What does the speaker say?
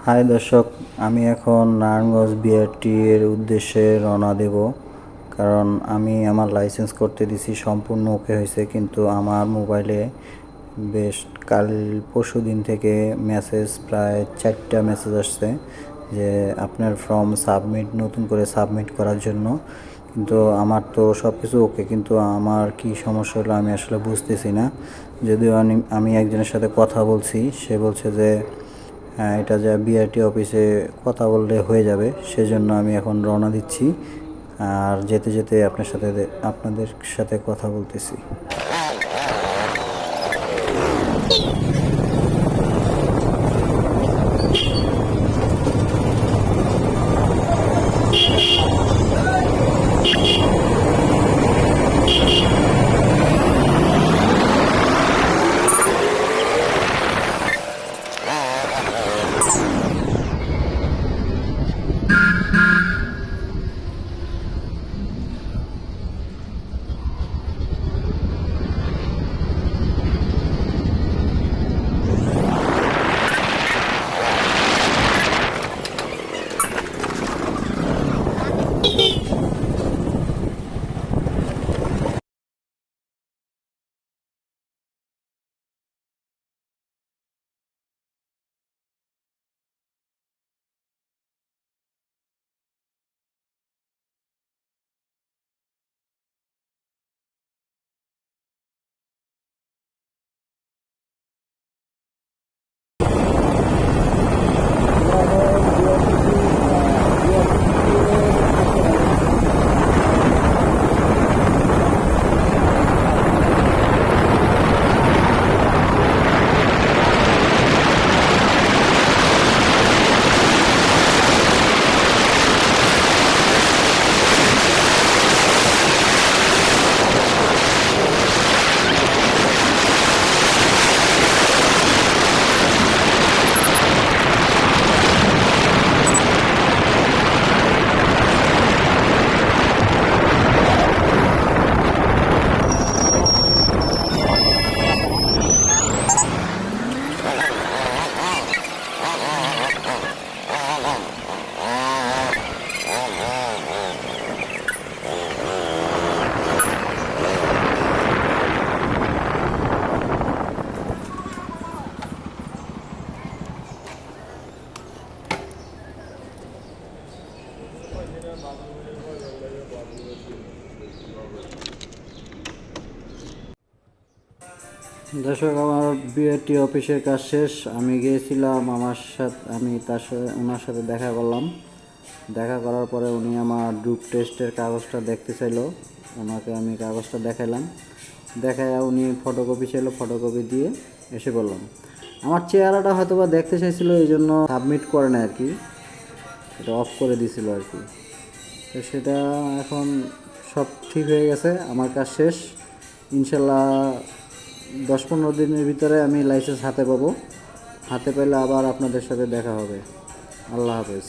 High দর্শক, আমি এখন নারায়ণগঞ্জ বিআরটি এর উদ্দেশ্যে রওনা দেব। কারণ আমি আমার লাইসেন্স করতে দিছি, সম্পূর্ণ ওকে হয়েছে, কিন্তু আমার মোবাইলে বেশ কাল পরশু দিন থেকে প্রায় 4টা মেসেজ আসছে যে আপনার ফর্ম নতুন করে সাবমিট করার জন্য। কিন্তু আমার তো সব কিছু ওকে, কিন্তু আমার কি সমস্যা হলো আমি আসলে বুঝতেছি না। যদিও আমি একজনের সাথে কথা বলছি, সে বলছে যে হ্যাঁ, এটা যা বিআরটি অফিসে কথা বললে হয়ে যাবে। সেজন্য আমি এখন রওনা দিচ্ছি, আর যেতে যেতে আপনাদের সাথে কথা বলতেছি। দর্শক, আমার বিআরটি অফিসের কাজ শেষ। আমি গিয়েছিলাম, ওনার সাথে দেখা করলাম। দেখা করার পরে উনি আমার গ্রুপ টেস্টের কাগজটা দেখতে চাইলো। ওনাকে আমি কাগজটা দেখাইলাম, দেখায় উনি ফটোকপি চাইলো, ফটোকপি দিয়ে এসে বললাম। আমার চেহারাটা হয়তো বা দেখতে চাইছিল, এই জন্য সাবমিট করে না আর কি, এটা অফ করে দিছিল আর কি। তো সেটা এখন সব ঠিক হয়ে গেছে, আমার কাজ শেষ। ইনশাল্লাহ 10-15 দিনের ভিতরে আমি লাইসেন্স হাতে পাবো। হাতে পেলে আবার আপনাদের সাথে দেখা হবে। আল্লাহ হাফেজ।